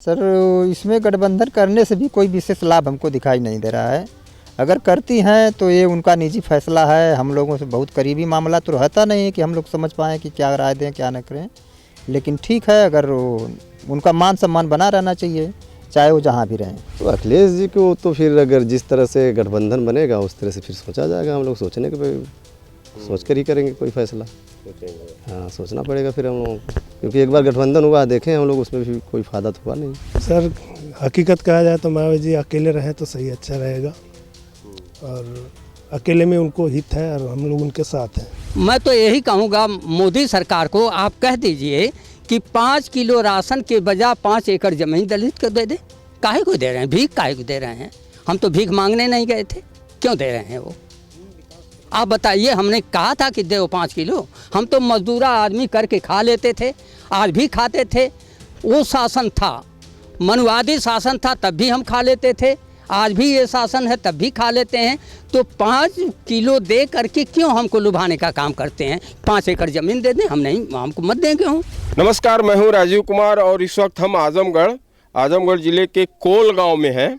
Sir इसमें गठबंधन करने से भी कोई विशेष लाभ हमको दिखाई नहीं दे रहा है। अगर करती हैं तो ये उनका निजी फैसला है। हम लोगों से बहुत करीबी मामला तो रहता नहीं है कि हम लोग समझ पाएँ कि क्या राय दें क्या न करें, लेकिन ठीक है, अगर उनका मान सम्मान बना रहना चाहिए चाहे वो जहाँ भी रहें। तो अखिलेश जी को तो फिर अगर जिस तरह से गठबंधन बनेगा उस तरह से फिर सोचा जाएगा। हम लोग सोचने के सोच कर ही करेंगे कोई फैसला। हाँ, सोचना पड़ेगा फिर हम लोगों को, क्योंकि एक बार गठबंधन हुआ देखें हम लोग, उसमें भी कोई फ़ायदा तो हुआ नहीं। सर हकीकत कहा जाए तो मायावती जी अकेले रहें तो सही अच्छा रहेगा, और अकेले में उनको हित है और हम लोग उनके साथ हैं। मैं तो यही कहूँगा मोदी सरकार को, आप कह दीजिए कि 5 किलो राशन के बजाय 5 एकड़ जमीन दलित को दे दे। काहे को दे रहे हैं? भीख काहे को दे रहे हैं? हम तो भीख मांगने नहीं गए थे, क्यों दे रहे हैं वो? आप बताइए। हमने कहा था कि दो 5 किलो। हम तो मजदूरा आदमी करके खा लेते थे, आज भी खाते थे। वो शासन था, मनुवादी शासन था, तब भी हम खा लेते थे। आज भी ये शासन है तब भी खा लेते हैं। तो 5 किलो दे करके क्यों हमको लुभाने का काम करते हैं? 5 एकड़ ज़मीन दे दें, हम नहीं, हमको मत देंगे हूँ। नमस्कार, मैं हूँ राजीव कुमार और इस वक्त हम आजमगढ़ ज़िले के कोल गांव में हैं।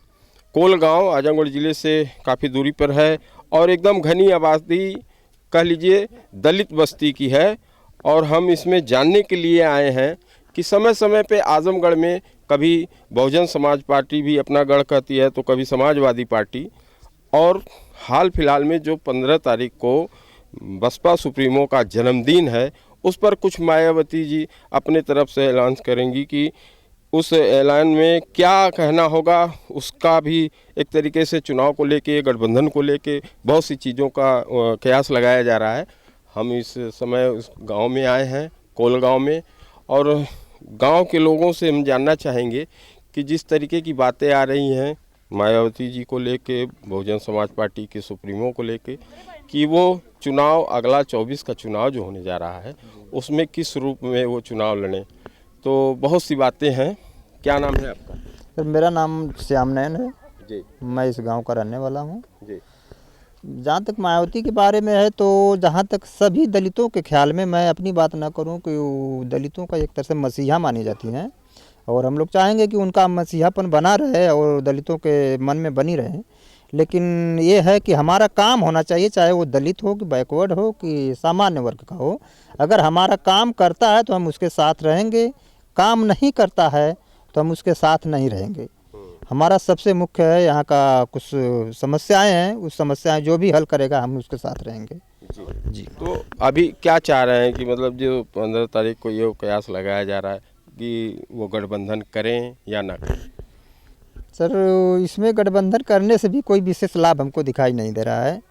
कोल गांव आजमगढ़ ज़िले से काफ़ी दूरी पर है और एकदम घनी आबादी, कह लीजिए दलित बस्ती की है। और हम इसमें जानने के लिए आए हैं कि समय समय पे आजमगढ़ में कभी बहुजन समाज पार्टी भी अपना गढ़ कहती है तो कभी समाजवादी पार्टी, और हाल फिलहाल में जो 15 तारीख को बसपा सुप्रीमो का जन्मदिन है उस पर कुछ मायावती जी अपने तरफ से ऐलान करेंगी कि उस ऐलान में क्या कहना होगा। उसका भी एक तरीके से चुनाव को लेके, गठबंधन को लेके बहुत सी चीज़ों का कयास लगाया जा रहा है। हम इस समय उस गांव में आए हैं, कोल गांव में, और गांव के लोगों से हम जानना चाहेंगे कि जिस तरीके की बातें आ रही हैं मायावती जी को लेके, बहुजन समाज पार्टी के सुप्रीमो को लेके, कि वो चुनाव अगला 24 का चुनाव जो होने जा रहा है उसमें किस रूप में वो चुनाव लड़ें। तो बहुत सी बातें हैं। क्या नाम है आपका? सर मेरा नाम श्याम नयन है जी। मैं इस गांव का रहने वाला हूं। जी। जहाँ तक मायावती के बारे में है तो जहाँ तक सभी दलितों के ख्याल में, मैं अपनी बात ना करूं कि वो दलितों का एक तरह से मसीहा मानी जाती हैं, और हम लोग चाहेंगे कि उनका मसीहापन बना रहे और दलितों के मन में बनी रहे। लेकिन ये है कि हमारा काम होना चाहिए, चाहे वो दलित हो कि बैकवर्ड हो कि सामान्य वर्ग का हो। अगर हमारा काम करता है तो हम उसके साथ रहेंगे, काम नहीं करता है तो हम उसके साथ नहीं रहेंगे। हमारा सबसे मुख्य है, यहाँ का कुछ समस्याएं हैं, उस समस्याएं जो भी हल करेगा हम उसके साथ रहेंगे। जी। तो अभी क्या चाह रहे हैं कि मतलब जो 15 तारीख को ये कयास लगाया जा रहा है कि वो गठबंधन करें या ना करें? सर इसमें गठबंधन करने से भी कोई विशेष लाभ हमको दिखाई नहीं दे रहा है।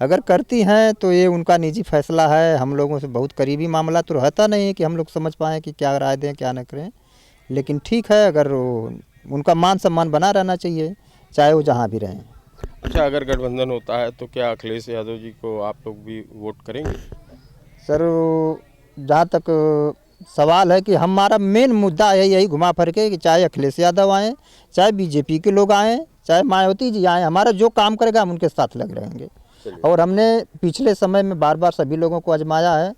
अगर करती हैं तो ये उनका निजी फैसला है। हम लोगों से बहुत करीबी मामला तो रहता नहीं है कि हम लोग समझ पाएँ कि क्या राय दें क्या न करें, लेकिन ठीक है, अगर उनका मान सम्मान बना रहना चाहिए चाहे वो जहाँ भी रहें। अच्छा, अगर गठबंधन होता है तो क्या अखिलेश यादव जी को आप लोग भी वोट करेंगे? सर जहाँ तक सवाल है कि हमारा मेन मुद्दा है यही घुमा फिर के कि चाहे अखिलेश यादव आएँ, चाहे बीजेपी के लोग आएँ, चाहे मायावती जी आएँ, हमारा जो काम करेगा हम उनके साथ लगे रहेंगे। और हमने पिछले समय में बार बार सभी लोगों को आजमाया है,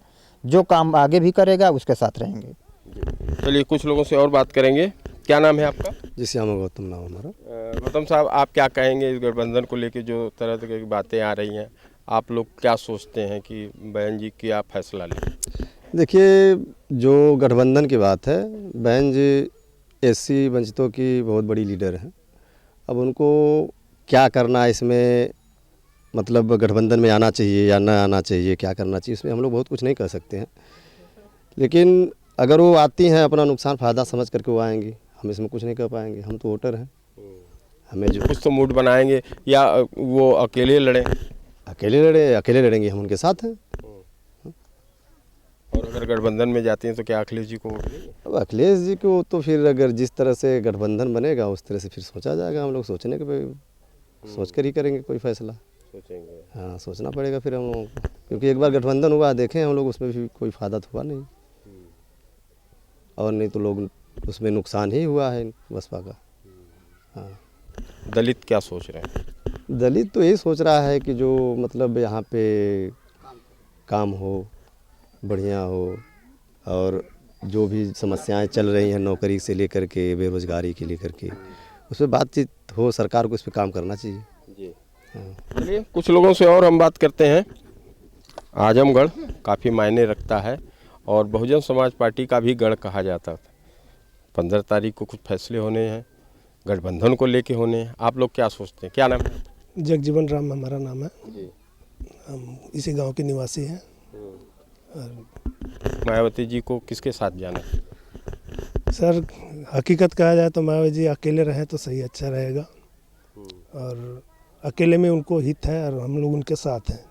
जो काम आगे भी करेगा उसके साथ रहेंगे। चलिए कुछ लोगों से और बात करेंगे। क्या नाम है आपका? जी, श्याम गौतम नाम हमारा। गौतम साहब, आप क्या कहेंगे इस गठबंधन को लेके जो तरह तरह की बातें आ रही हैं? आप लोग क्या सोचते हैं कि बहन जी क्या फैसला लें? देखिए, जो गठबंधन की बात है, बहन जी एससी वंचितों की बहुत बड़ी लीडर हैं। अब उनको क्या करना है इसमें, मतलब गठबंधन में आना चाहिए या ना आना चाहिए, क्या करना चाहिए, इसमें हम लोग बहुत कुछ नहीं कर सकते हैं। लेकिन अगर वो आती हैं अपना नुकसान फ़ायदा समझ करके वो आएंगी, हम इसमें कुछ नहीं कर पाएंगे। हम तो वोटर हैं, हमें जो कुछ तो मूड बनाएंगे या वो अकेले लड़ें? अकेले लड़ेंगे, हम उनके साथ हैं। और अगर गठबंधन में जाती हैं तो क्या अखिलेश जी को वोट देंगे? अब अखिलेश जी को तो फिर अगर जिस तरह से गठबंधन बनेगा उस तरह से फिर सोचा जाएगा। हम लोग सोचने के सोच कर ही करेंगे कोई फैसला। सोचेंगे। हाँ, सोचना पड़ेगा फिर हम लोगों को, क्योंकि एक बार गठबंधन हुआ देखें हम लोग, उसमें भी कोई फ़ायदा तो हुआ नहीं, और नहीं तो लोग उसमें नुकसान ही हुआ है बसपा का। हाँ। दलित क्या सोच रहे हैं? दलित तो यही सोच रहा है कि जो मतलब यहाँ पे काम हो, बढ़िया हो, और जो भी समस्याएं चल रही हैं नौकरी से लेकर के बेरोजगारी के लेकर के उस पर बातचीत हो, सरकार को इस पर काम करना चाहिए। जी चलिए कुछ लोगों से और हम बात करते हैं। आजमगढ़ काफ़ी मायने रखता है और बहुजन समाज पार्टी का भी गढ़ कहा जाता था। 15 तारीख को कुछ फैसले होने हैं, गठबंधन को लेके होने हैं। आप लोग क्या सोचते हैं? क्या नाम है? जगजीवन राम हमारा नाम है। जी। हम इसी गांव के निवासी हैं। और मायावती जी को किसके साथ जाना है? सर हकीकत कहा जाए तो मायावती जी अकेले रहें तो सही अच्छा रहेगा, और अकेले में उनको हित है और हम लोग उनके साथ हैं।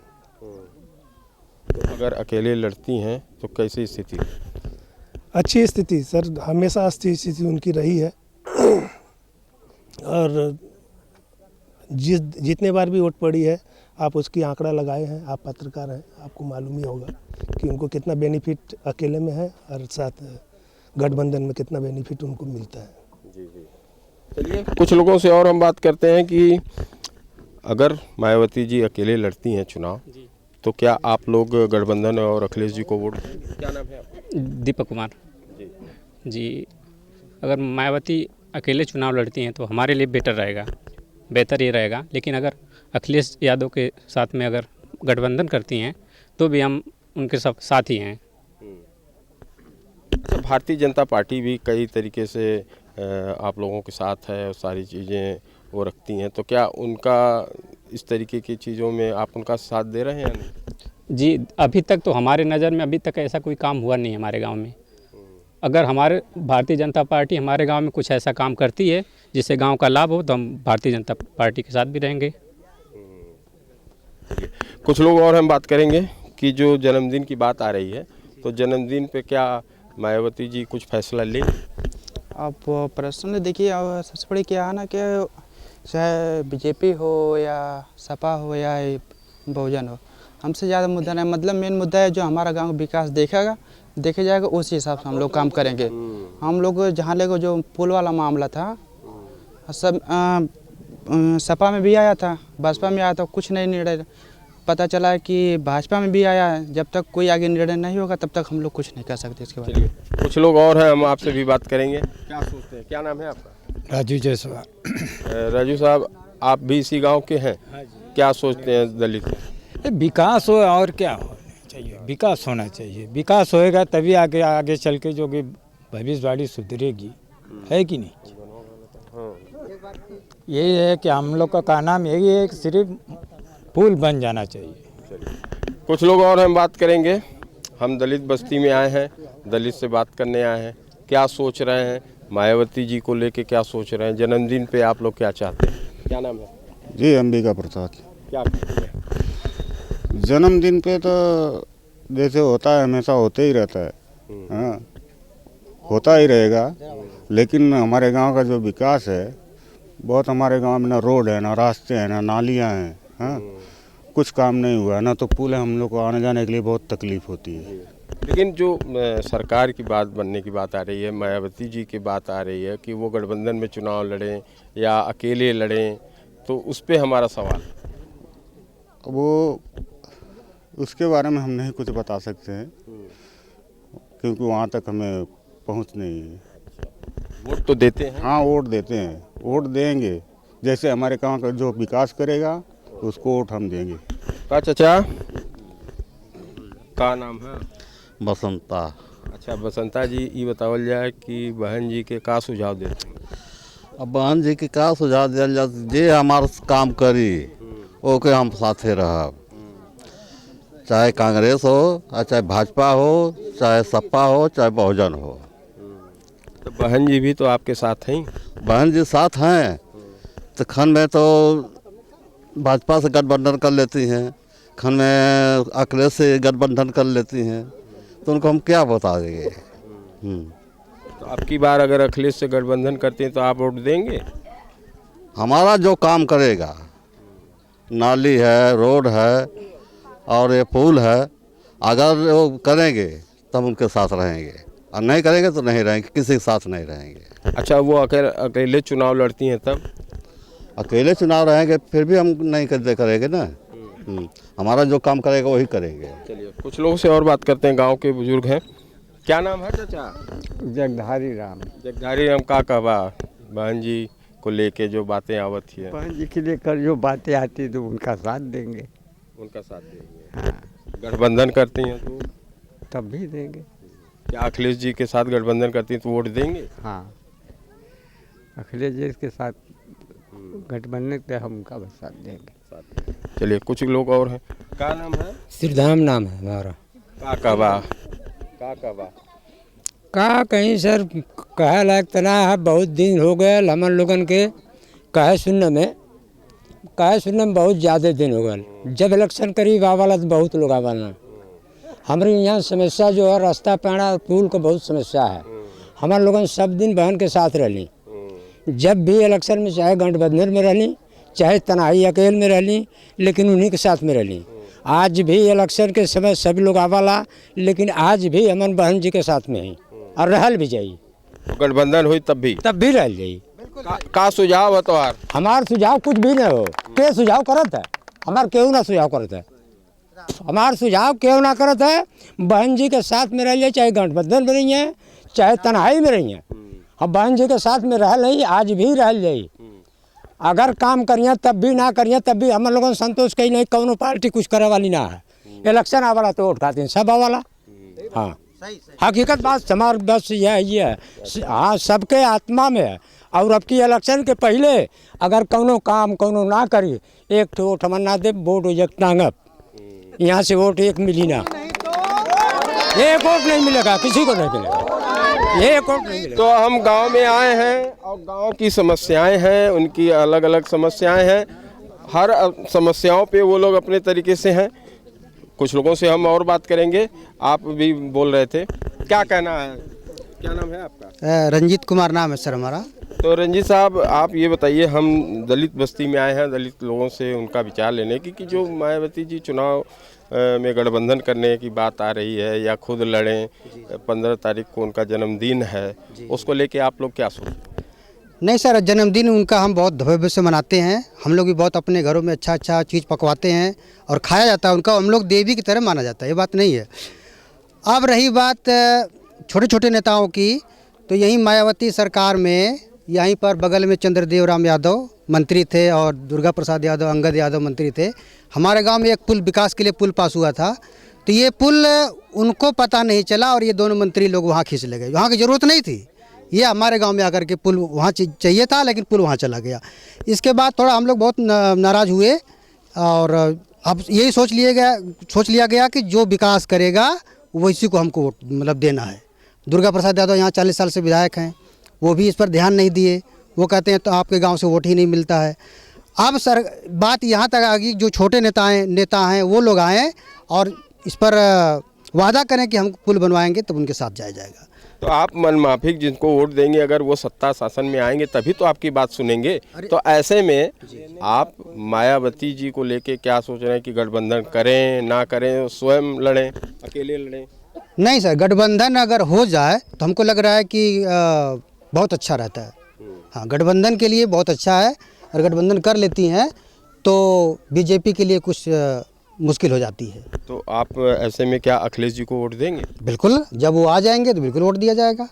तो अगर अकेले लड़ती हैं तो कैसी स्थिति? अच्छी स्थिति सर, हमेशा अच्छी स्थिति उनकी रही है। और जितने बार भी वोट पड़ी है आप उसकी आंकड़ा लगाए हैं, आप पत्रकार हैं, आपको मालूम ही होगा कि उनको कितना बेनिफिट अकेले में है और साथ गठबंधन में कितना बेनिफिट उनको मिलता है। जी जी। चलिए कुछ लोगों से और हम बात करते हैं कि अगर मायावती जी अकेले लड़ती हैं चुनाव तो क्या आप लोग गठबंधन और अखिलेश जी को वोट देंगे? क्या नाम है आपका? दीपक कुमार जी। जी। अगर मायावती अकेले चुनाव लड़ती हैं तो हमारे लिए बेहतर ये रहेगा, लेकिन अगर अखिलेश यादव के साथ में अगर गठबंधन करती हैं तो भी हम उनके साथ ही हैं। अच्छा, भारतीय जनता पार्टी भी कई तरीके से आप लोगों के साथ है और सारी चीज़ें वो रखती हैं, तो क्या उनका इस तरीके की चीज़ों में आप उनका साथ दे रहे हैं या नहीं? जी, अभी तक तो हमारे नज़र में अभी तक ऐसा कोई काम हुआ नहीं है हमारे गांव में। अगर हमारे भारतीय जनता पार्टी हमारे गांव में कुछ ऐसा काम करती है जिससे गांव का लाभ हो तो हम भारतीय जनता पार्टी के साथ भी रहेंगे। कुछ लोग और हम बात करेंगे कि जो जन्मदिन की बात आ रही है तो जन्मदिन पे क्या मायावती जी कुछ फैसला लें? आप पर्सनली देखिए, सबसे बड़ी क्या है ना कि चाहे बीजेपी हो या सपा हो या बहुजन हो, हमसे ज़्यादा मुद्दा नहीं, मतलब मेन मुद्दा है जो हमारा गांव का विकास देखे जाएगा उसी हिसाब से हम लोग काम करेंगे। हम लोग जहाँ लेकर जो पुल वाला मामला था सब सपा में भी आया था, भाजपा में आया था, कुछ नहीं निर्णय पता चला है कि भाजपा में भी आया है। जब तक कोई आगे निर्णय नहीं होगा तब तक हम लोग कुछ नहीं कर सकते इसके बारे में। कुछ लोग और हैं, हम आपसे भी बात करेंगे। क्या सोचते हैं? क्या नाम है आपका? राजू जायसवाल। राजू साहब, आप भी इसी गांव के हैं? क्या सोचते हैं दलित? विकास हो और क्या होना चाहिए, विकास होना चाहिए। विकास होएगा तभी आगे चल के जो कि भविष्यवाणी सुधरेगी, है कि नहीं। यही है कि हम लोग का कहना यही है कि सिर्फ पुल बन जाना चाहिए। कुछ लोग और हम बात करेंगे। हम दलित बस्ती में आए हैं, दलित से बात करने आए हैं। क्या सोच रहे हैं मायावती जी को लेके, क्या सोच रहे हैं जन्मदिन पे आप लोग क्या चाहते हैं? क्या नाम है? जी, अंबिका प्रसाद। क्या कहते हैं? जन्मदिन पे तो जैसे होता है हमेशा होते ही रहता है, हाँ होता ही रहेगा, लेकिन हमारे गांव का जो विकास है बहुत, हमारे गांव में ना रोड है, ना रास्ते हैं, ना नालियां हैं, हाँ कुछ काम नहीं हुआ है, ना तो पुल है। हम लोग को आने जाने के लिए बहुत तकलीफ होती है। लेकिन जो सरकार की बात बनने की बात आ रही है, मायावती जी की बात आ रही है कि वो गठबंधन में चुनाव लड़ें या अकेले लड़ें, तो उस पर हमारा सवाल। वो उसके बारे में हम नहीं कुछ बता सकते हैं क्योंकि वहाँ तक हमें पहुँच नहीं है। वोट तो देते हैं? हाँ वोट देते हैं, वोट देंगे। जैसे हमारे गाँव का जो विकास करेगा उसको वोट हम देंगे। का चाचा का नाम है? बसंता। अच्छा बसंता जी, ये बतावल जाए कि बहन जी के का सुझाव देते हैं? अब बहन जी के का सुझाव दिया जाए, जे हमारा काम करी ओके हम साथे रहब, चाहे कांग्रेस हो, चाहे भाजपा हो, चाहे सपा हो, चाहे बहुजन हो। तो बहन जी भी तो आपके साथ हैं? बहन जी साथ हैं तो खन में तो भाजपा से गठबंधन कर लेती हैं, खन में अखिलेश से गठबंधन कर लेती हैं, तो उनको हम क्या बता देंगे। तो अब की बार अगर अखिलेश से गठबंधन करते हैं तो आप वोट देंगे? हमारा जो काम करेगा, नाली है, रोड है और ये पुल है, अगर वो करेंगे तब उनके साथ रहेंगे, और नहीं करेंगे तो नहीं रहेंगे, किसी के साथ नहीं रहेंगे। अच्छा, वो अकेले चुनाव लड़ती हैं तब? अकेले चुनाव रहेंगे फिर भी हम नहीं करेंगे ना। हमारा जो काम करेगा वही करेंगे। चलिए कुछ लोगों से और बात करते हैं। गांव के बुजुर्ग हैं, क्या नाम है चाचा? जगधारी राम। जगधारी राम का कहवा बहन जी को लेके जो बातें आवत थी, बहन जी के लेकर जो बातें आती तो उनका साथ देंगे। उनका साथ देंगे। हाँ। गठबंधन करती हैं तो तब भी देंगे। क्या अखिलेश जी के साथ गठबंधन करती हैं तो वोट देंगे? हाँ, अखिलेश जी के साथ गठबंधन पे हम उनका बस साथ देंगे। चलिए कुछ लोग और हैं। क्या नाम है? श्रीधाम नाम है हमारा। का कहवा का कहीं सर कहे लायक तना है, बहुत दिन हो गए हमन लोगन के कहे सुनने में बहुत ज़्यादा दिन हो गए। जब इलेक्शन करीब आवाला तो बहुत लोग आवाना। हमारे यहाँ समस्या जो है रास्ता पैड़ा पुल का बहुत समस्या है। हमारे लोगन सब दिन बहन के साथ रहली, जब भी इलेक्शन में चाहे गठबंधन में रहली चाहे तनाई अकेले में रहली, लेकिन उन्हीं के साथ में रहली। आज भी इलेक्शन के समय सभी लोग आवाला, लेकिन आज भी अमन बहन जी के साथ में ही और रहल भी जाई। गठबंधन हुई तब भी रह जाई। का सुझाव है तोहार? हमार सुझाव कुछ भी नहीं हो, के सुझाव करत है हमार केहू ना सुझाव करत है। हमार सुझाव केहू ना करत है। बहन जी के साथ में रहिए, चाहे गठबंधन में रही है चाहे तन्हाई में रही है, हम बहन जी के साथ में रह रही, आज भी रह जाई। अगर काम करिए तब भी ना करिए तब भी हम लोगों संतोष कहीं नहीं। कौनो पार्टी कुछ करे वाली ना है। इलेक्शन आवाला तो वोट खाते हैं सब आवाला। हाँ, हकीकत बात हमार बस यह है। हाँ, सबके आत्मा में है। और अब की इलेक्शन के पहले अगर कौनो काम कौनो ना करी, एक तो वोट हमन ना दे, वोट एक टांगब, यहाँ से वोट एक मिली ना, एक वोट नहीं मिलेगा, किसी को नहीं मिलेगा, एक वोट नहीं मिलेगा। तो हम गांव में आए हैं और गांव की समस्याएं हैं, उनकी अलग अलग समस्याएं हैं। हर समस्याओं पे वो लोग अपने तरीके से हैं। कुछ लोगों से हम और बात करेंगे। आप भी बोल रहे थे, क्या कहना है? क्या नाम है आपका? रंजीत कुमार नाम है सर हमारा। तो रंजीत साहब, आप ये बताइए, हम दलित बस्ती में आए हैं दलित लोगों से उनका विचार लेने की कि जो मायावती जी चुनाव में गठबंधन करने की बात आ रही है या खुद लड़ें, 15 तारीख को उनका जन्मदिन है, उसको लेके आप लोग क्या सोचते हैं? नहीं सर, जन्मदिन उनका हम बहुत भव्य से मनाते हैं। हम लोग भी बहुत अपने घरों में अच्छा चीज़ पकवाते हैं और खाया जाता है उनका। हम लोग देवी की तरह माना जाता है, ये बात नहीं है। अब रही बात छोटे छोटे नेताओं की, तो यहीं मायावती सरकार में यहीं पर बगल में चंद्रदेव राम यादव मंत्री थे और दुर्गा प्रसाद यादव, अंगद यादव मंत्री थे। हमारे गांव में एक पुल विकास के लिए पुल पास हुआ था, तो ये पुल उनको पता नहीं चला और ये दोनों मंत्री लोग वहाँ खींच ले गए। वहाँ की ज़रूरत नहीं थी, ये हमारे गांव में आकर के पुल वहाँ चाहिए था, लेकिन पुल वहाँ चला गया। इसके बाद थोड़ा हम लोग बहुत नाराज़ हुए और अब यही सोच लिया गया कि जो विकास करेगा वैसी को हमको मतलब देना है। दुर्गा प्रसाद यादव यहाँ 40 साल से विधायक हैं, वो भी इस पर ध्यान नहीं दिए। वो कहते हैं तो आपके गांव से वोट ही नहीं मिलता है। अब सर बात यहाँ तक आ गई, जो छोटे नेता हैं वो लोग आए और इस पर वादा करें कि हम पुल बनवाएंगे, तब उनके साथ जाया जाएगा। तो आप मनमाफिक जिनको वोट देंगे, अगर वो सत्ता शासन में आएंगे तभी तो आपकी बात सुनेंगे। तो ऐसे में आप मायावती जी को लेके क्या सोच रहे हैं कि गठबंधन करें ना करें, स्वयं लड़ें, अकेले लड़ें? नहीं सर, गठबंधन अगर हो जाए तो हमको लग रहा है कि बहुत अच्छा रहता है। हाँ, गठबंधन के लिए बहुत अच्छा है। और गठबंधन कर लेती हैं तो बीजेपी के लिए कुछ मुश्किल हो जाती है। तो आप ऐसे में क्या अखिलेश जी को वोट देंगे? बिल्कुल, जब वो आ जाएंगे तो बिल्कुल वोट दिया जाएगा।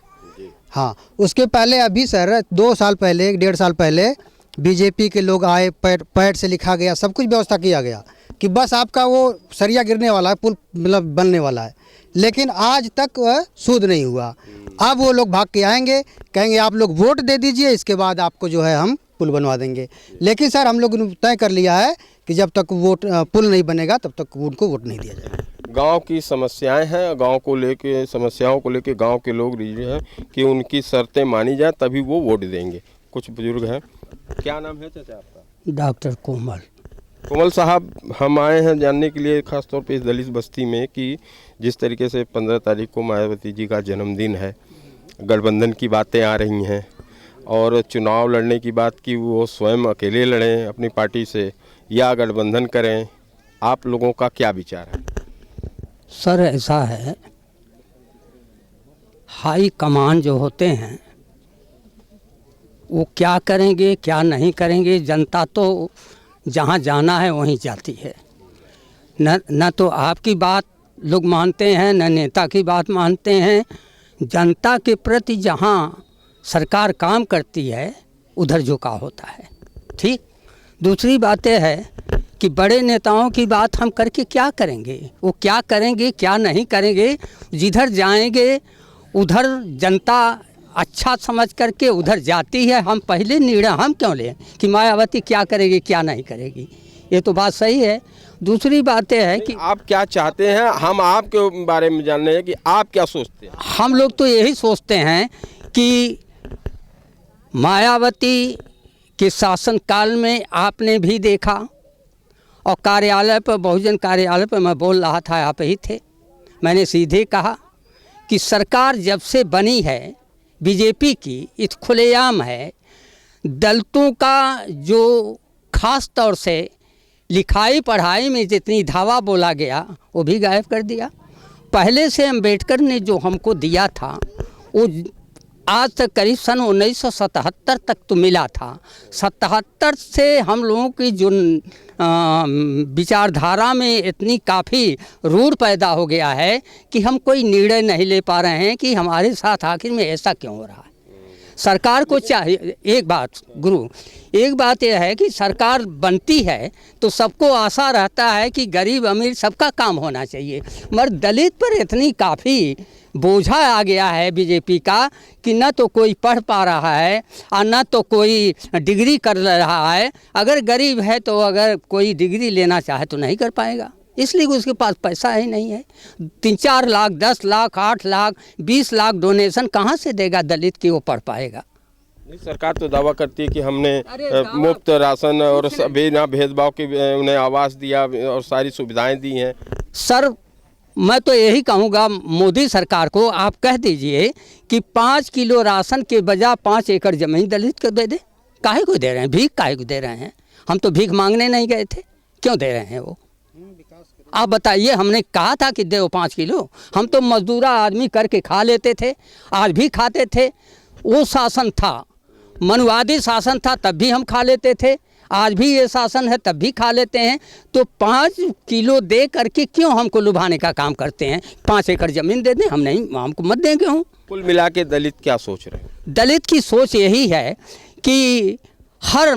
हाँ, उसके पहले अभी सर 2 साल पहले 1.5 साल पहले बीजेपी के लोग आए, पैड से लिखा गया, सब कुछ व्यवस्था किया गया कि बस आपका वो सरिया गिरने वाला है, पुल मतलब बनने वाला है, लेकिन आज तक वह शुद्ध नहीं हुआ। अब वो लोग भाग के आएंगे, कहेंगे आप लोग वोट दे दीजिए, इसके बाद आपको जो है हम पुल बनवा देंगे। लेकिन सर हम लोग ने तय कर लिया है कि जब तक पुल नहीं बनेगा तब तक उनको वोट नहीं दिया जाएगा। गांव की समस्याएं हैं, गांव को लेके समस्याओं को लेके गांव के लोग रिझे हैं कि उनकी शर्तें मानी जाए तभी वो वोट देंगे। कुछ बुजुर्ग हैं। क्या नाम है चाचा आपका? डॉक्टर कोमल। कोमल साहब, हम आए हैं जानने के लिए खासतौर पे इस दलित बस्ती में कि जिस तरीके से 15 तारीख को मायावती जी का जन्मदिन है, गठबंधन की बातें आ रही हैं और चुनाव लड़ने की बात की वो स्वयं अकेले लड़ें अपनी पार्टी से या गठबंधन करें, आप लोगों का क्या विचार है? सर ऐसा है, हाई कमान जो होते हैं वो क्या करेंगे क्या नहीं करेंगे, जनता तो जहाँ जाना है वहीं जाती है। न तो आपकी बात लोग मानते हैं, न नेता की बात मानते हैं, जनता के प्रति जहाँ सरकार काम करती है उधर झुकाव होता है। ठीक। दूसरी बात यह है कि बड़े नेताओं की बात हम करके क्या करेंगे, वो क्या करेंगे क्या नहीं करेंगे, जिधर जाएंगे उधर जनता अच्छा समझ करके उधर जाती है। हम पहले निर्णय हम क्यों लें कि मायावती क्या करेगी क्या नहीं करेगी, ये तो बात सही है। दूसरी बात यह है कि आप क्या चाहते हैं, हम आपके बारे में जानना है कि आप क्या सोचते हैं। हम लोग तो यही सोचते हैं कि मायावती के शासनकाल में आपने भी देखा, और कार्यालय पर, बहुजन कार्यालय पर मैं बोल रहा था, आप ही थे, मैंने सीधे कहा कि सरकार जब से बनी है बीजेपी की, इस खुलेआम है, दलितों का जो खास तौर से लिखाई पढ़ाई में जितनी धावा बोला गया वो भी गायब कर दिया। पहले से अम्बेडकर ने जो हमको दिया था वो आज तक करीब सन 1977 तक तो मिला था। 77 से हम लोगों की जो विचारधारा में इतनी काफ़ी रूढ़ पैदा हो गया है कि हम कोई निर्णय नहीं ले पा रहे हैं कि हमारे साथ आखिर में ऐसा क्यों हो रहा है। सरकार को चाहिए, एक बात यह है कि सरकार बनती है तो सबको आशा रहता है कि गरीब अमीर सबका काम होना चाहिए, मगर दलित पर इतनी काफ़ी बोझा आ गया है बीजेपी का कि न तो कोई पढ़ पा रहा है और न तो कोई डिग्री कर रहा है। अगर गरीब है तो अगर कोई डिग्री लेना चाहे तो नहीं कर पाएगा, इसलिए उसके पास पैसा ही नहीं है। 3-4 लाख, 10 लाख, 8 लाख, 20 लाख डोनेशन कहाँ से देगा दलित की वो पढ़ पाएगा। नहीं, सरकार तो दावा करती है कि हमने मुफ्त राशन और बिना भेदभाव के उन्हें आवास दिया और सारी सुविधाएं दी हैं। सर मैं तो यही कहूँगा मोदी सरकार को, आप कह दीजिए कि 5 किलो राशन के बजाय 5 एकड़ ज़मीन दलित को दे दे। काहे को दे रहे हैं, भीख काहे को दे रहे हैं? हम तो भीख मांगने नहीं गए थे, क्यों दे रहे हैं वो? आप बताइए। हमने कहा था कि दो 5 किलो, हम तो मजदूरा आदमी करके खा लेते थे, आज भी खाते थे। वो शासन था, मनुवादी शासन था, तब भी हम खा लेते थे, आज भी ये शासन है तब भी खा लेते हैं। तो 5 किलो दे करके क्यों हमको लुभाने का काम करते हैं? 5 एकड़ ज़मीन दे दें, हम नहीं, हमको मत दें क्यों? कुल मिला के दलित क्या सोच रहे हैं? दलित की सोच यही है कि हर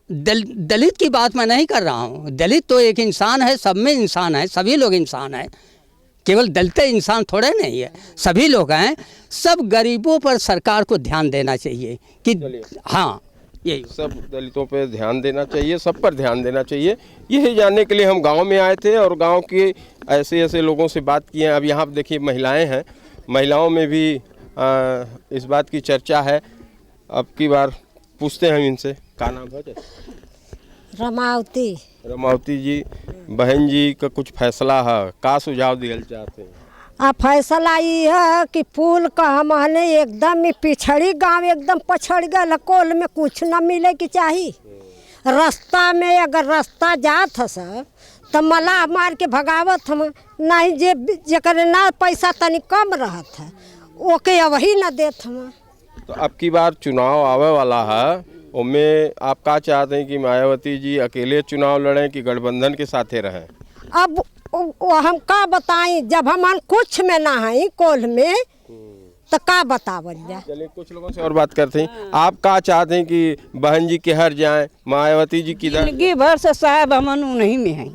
दलित की बात मैं नहीं कर रहा हूँ, दलित तो एक इंसान है, सब में इंसान है, सभी लोग इंसान हैं, केवल दलित इंसान थोड़े नहीं है, सभी लोग हैं। सब गरीबों पर सरकार को ध्यान देना चाहिए कि हाँ, यही सब दलितों पर ध्यान देना चाहिए, सब पर ध्यान देना चाहिए। यही जानने के लिए हम गांव में आए थे और गांव के ऐसे लोगों से बात किए हैं। अब यहाँ देखिए महिलाएं हैं, महिलाओं में भी इस बात की चर्चा है। अब की बार पूछते हैं हम इनसे, क्या नाम है? रमावती जी, बहन जी का कुछ फैसला है, का सुझाव दिया चाहते हैं? फैसला ये है कि पुल का हमने एकदम पिछड़ी गांव एकदम पछड़ गया, कोल में कुछ न मिले की चाहिए। रास्ता में अगर रास्ता जात है सब तो मला मार के भगावत हम नहीं, जेकर ना पैसा तनी कम रहत है ओके वही न देत हम। तो अब की बार चुनाव आवे वाला है, उनमें आप क्या चाहते हैं कि मायावती जी अकेले चुनाव लड़ें कि गठबंधन के साथे रहें? अब हम का बताएं, जब हम कुछ में ना है कोल में तो का बतावल जाए। चलिए कुछ लोगों से और बात करते हैं। आप क्या चाहते हैं कि बहन जी किधर जाएं, मायावती जी किधर? जिंदगी भर से साहब हमन नहीं में है,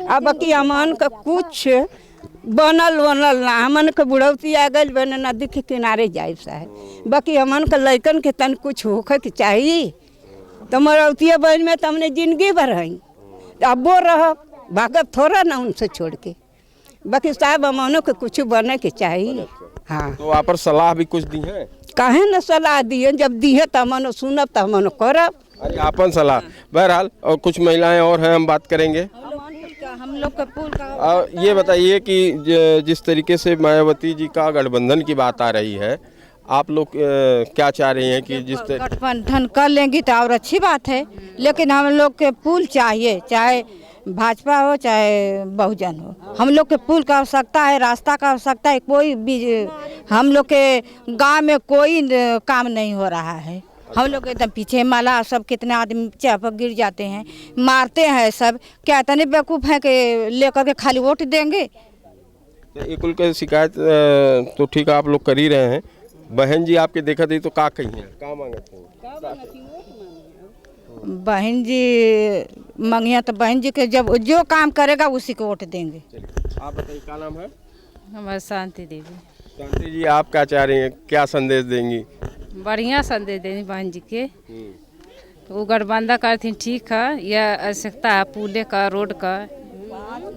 अब कि हमन का कुछ बनल ना, हमन के बुढ़ौती आ गई बने नदी के किनारे जाए साहब, बाकी हमन के लड़कन के तन कुछ होखे के चाहिए। तो मरौतिया बहन में तो हमने जिंदगी भर है, अब वो रह भागब थोड़ा ना उनसे छोड़ के, बाकी साहब हमनों के कुछ बने के चाहिए। हाँ, तो आप पर सलाह भी कुछ दी है? काहे न सलाह दिए, जब दी है तो हमन सुनब तो हमन करब। अरे आपन सलाह। बहरहाल और कुछ महिलाएं और हैं, हम बात करेंगे। हम लोग का पुल का ये बताइए कि जिस तरीके से मायावती जी का गठबंधन की बात आ रही है, आप लोग क्या चाह रही हैं कि जिस गठबंधन कर लेंगी तो और अच्छी बात है, लेकिन हम लोग के पुल चाहिए, चाहे भाजपा हो चाहे बहुजन हो, हम लोग के पुल का आवश्यकता है, रास्ता का आवश्यकता है। कोई भी हम लोग के गांव में कोई काम नहीं हो रहा है, हम लोग एकदम पीछे माला, सब कितने आदमी चाप गिर जाते हैं, मारते हैं सब। क्या इतने बेवकूफ़ हैं कि लेकर के खाली वोट देंगे? तो ये कुल के शिकायत तो ठीक है आप लोग कर ही रहे हैं। बहन जी आपके देखा थी तो का कही है, का मांगते हैं? बहन जी मंगिया तो बहन जी के जब जो काम करेगा उसी को वोट देंगे। आप बताइए क्या नाम है? हमारी शांति देवी। शांति जी आप क्या चाह रही हैं, क्या संदेश देंगी? बढ़िया संदेश देनी बहन जी के, वो गठबंधन करती ठीक है, यह आवश्यकता है पुले का रोड का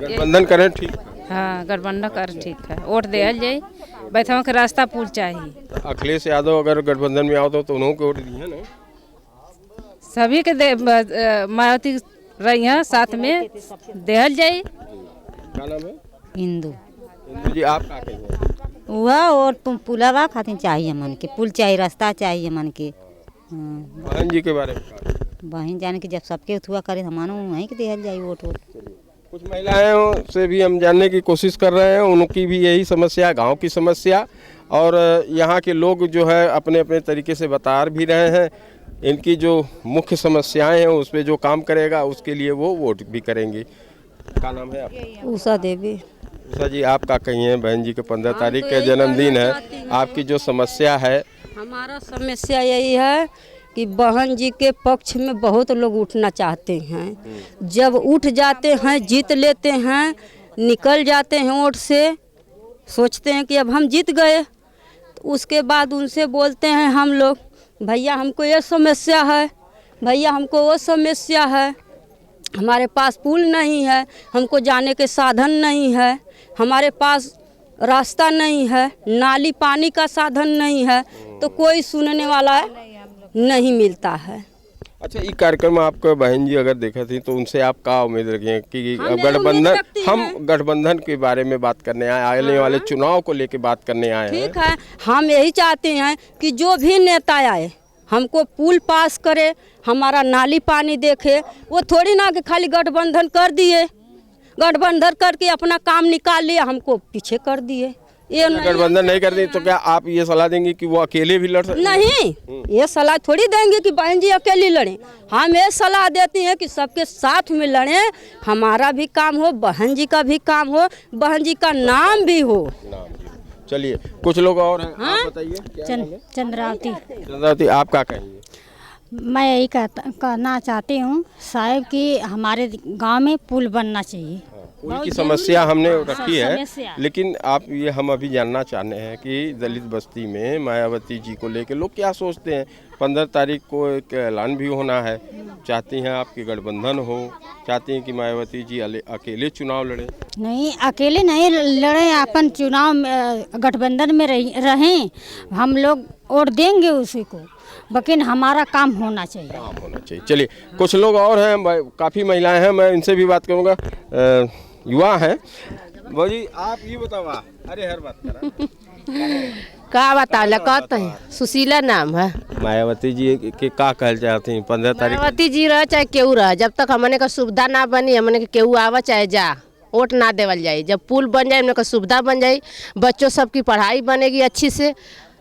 गठबंधन करें ठीक है। हाँ गठबंधन कर ठीक है, वोट दे जाए बैठा के रास्ता पुल चाहिए। अखिलेश यादव अगर गठबंधन में आओ तो उन्होंने को वोट दिए ना, सभी के मायावती रही हैं साथ में देहल जाए। क्या नाम है? हिंदू। हिंदू जी आप क्या कहेंगे? वह और तुम पुलवा खातिर चाहिए मन के, पुल चाहिए, रास्ता चाहिए मन के। बहन जी के बारे में क्या? बहन जाने की जब सबके हुआ करे हमारा वहीं के देहल जाए वोट। कुछ महिलाएं से भी हम जानने की कोशिश कर रहे हैं, उनकी भी यही समस्या, गांव की समस्या, और यहाँ के लोग जो है अपने अपने तरीके से बता भी रहे हैं इनकी जो मुख्य समस्याएं हैं उस पर जो काम करेगा उसके लिए वो वोट भी करेंगे। क्या नाम है आपका? उषा देवी। उषा जी आप क्या कहिए, बहन जी के 15 तारीख का जन्मदिन है, आपकी जो समस्या है? हमारा समस्या यही है कि बहन जी के पक्ष में बहुत लोग उठना चाहते हैं, जब उठ जाते हैं जीत लेते हैं, निकल जाते हैं वोट से, सोचते हैं कि अब हम जीत गए, तो उसके बाद उनसे बोलते हैं हम लोग भैया हमको ये समस्या है, भैया हमको वो समस्या है, हमारे पास पुल नहीं है, हमको जाने के साधन नहीं है, हमारे पास रास्ता नहीं है, नाली पानी का साधन नहीं है, तो कोई सुनने वाला नहीं मिलता है। अच्छा ये कार्यक्रम आपको बहन जी अगर देखा थी तो उनसे आप क्या उम्मीद रखें कि गठबंधन, हम गठबंधन के बारे में बात करने आए, आने वाले चुनाव को लेके बात करने आए हैं। ठीक है, हम यही चाहते हैं कि जो भी नेता आए हमको पुल पास करे, हमारा नाली पानी देखे, वो थोड़ी ना कि खाली गठबंधन कर दिए, गठबंधन करके अपना काम निकाल लिया, हमको पीछे कर दिए। ये गठबंधन नहीं कर दी तो क्या आप ये सलाह देंगे कि वो अकेले भी लड़ सकते? नहीं, ये सलाह थोड़ी देंगे कि बहन जी अकेली लड़ें, हम ये सलाह देती हैं कि सबके साथ में लड़ें, हमारा भी काम हो, बहन जी का भी काम हो, बहन जी का नाम भी हो। चलिए कुछ लोग और हैं, आप बताइए। चंद्रावती। चंद्रावती आप क्या कहेंगे? मैं यही कहना चाहती हूँ साहब कि हमारे गांव में पुल बनना चाहिए। पुल की समस्या हमने रखी है, लेकिन आप ये हम अभी जानना चाहते हैं कि दलित बस्ती में मायावती जी को लेकर लोग क्या सोचते हैं। 15 तारीख को एक ऐलान भी होना है, चाहती हैं आपकी गठबंधन हो, चाहती हैं कि मायावती जी अकेले चुनाव लड़ें? नहीं, अकेले नहीं लड़ें, अपन चुनाव में गठबंधन में रहें, हम लोग वोट देंगे उसी को, लेकिन हमारा काम होना चाहिए। काम होना चाहिए। चलिए कुछ लोग और हैं, काफ़ी महिलाएं हैं, मैं इनसे भी बात करूँगा, युवा हैं। बोली आप ये बताओ। अरे हर बात करा का बताला कहते हैं, सुशीला नाम है। मायावती जी के का कहल चाहती हैं 15 तारीख? मायावती जी रह चाहे केहू रह, जब तक हमने का सुविधा ना बनी, हमने के केहू आवा चाहे जा, वोट ना देवल जाए। जब पुल बन जाए, हमने का सुविधा बन जाए, बच्चों सबकी पढ़ाई बनेगी अच्छी से।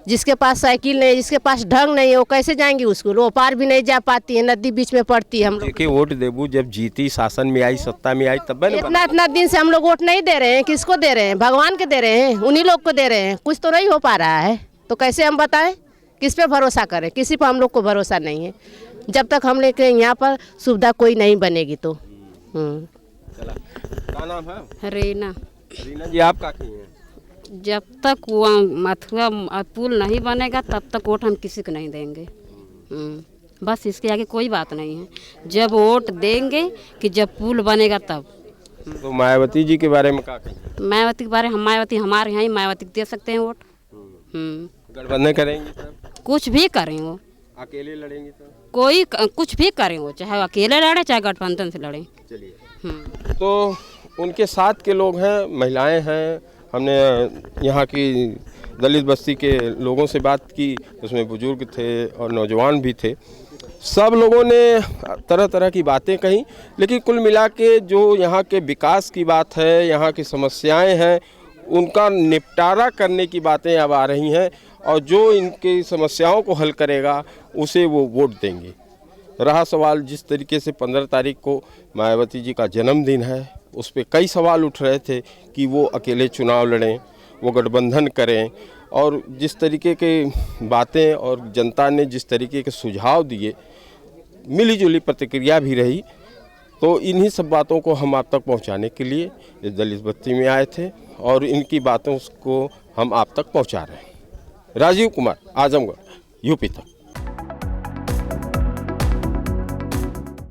जिसके पास साइकिल नहीं, जिसके पास ढंग नहीं है, वो कैसे जाएंगे स्कूल, वो पार भी नहीं जा पाती है, नदी बीच में पड़ती है। हम लोग देखिए वोट देबू जब जीती, शासन में आई, सत्ता में आई, तब इतना दिन से हम लोग वोट नहीं दे रहे हैं। किसको दे रहे हैं? भगवान के दे रहे हैं, उन्हीं लोग को दे रहे हैं। कुछ तो नहीं हो पा रहा है, तो कैसे हम बताएं, किस पे भरोसा करें? किसी पर हम लोग को भरोसा नहीं है, जब तक हम लेके यहाँ पर सुविधा कोई नहीं बनेगी तो। क्या नाम है? रीना। रीना जी आप क्या कहिए? जब तक वो मथुआ पुल नहीं बनेगा तब तक वोट हम किसी को नहीं देंगे। बस इसके आगे कोई बात नहीं है, जब वोट देंगे कि जब पुल बनेगा तब। तो मायावती जी के बारे में क्या कहेंगे? मायावती के बारे में मायावती हमारे यहाँ ही मायावती दे सकते हैं वोट। गठबंधन करेंगे तब? कुछ भी करें वो, अकेले लड़ेंगे तब? कोई कुछ भी करें वो, चाहे अकेले लड़े चाहे गठबंधन से लड़े। चलिए तो उनके साथ के लोग हैं, महिलाएं हैं, हमने यहाँ की दलित बस्ती के लोगों से बात की, उसमें बुजुर्ग थे और नौजवान भी थे। सब लोगों ने तरह तरह की बातें कही, लेकिन कुल मिला के जो यहाँ के विकास की बात है, यहाँ की समस्याएं हैं, उनका निपटारा करने की बातें अब आ रही हैं, और जो इनकी समस्याओं को हल करेगा उसे वो वोट देंगे। रहा सवाल जिस तरीके से 15 तारीख को मायावती जी का जन्मदिन है, उस पर कई सवाल उठ रहे थे कि वो अकेले चुनाव लड़ें, वो गठबंधन करें, और जिस तरीके के बातें और जनता ने जिस तरीके के सुझाव दिए, मिली जुली प्रतिक्रिया भी रही। तो इन्हीं सब बातों को हम आप तक पहुंचाने के लिए इस दलित बस्ती में आए थे और इनकी बातों को हम आप तक पहुंचा रहे हैं। राजीव कुमार, आजमगढ़, यूपी तक।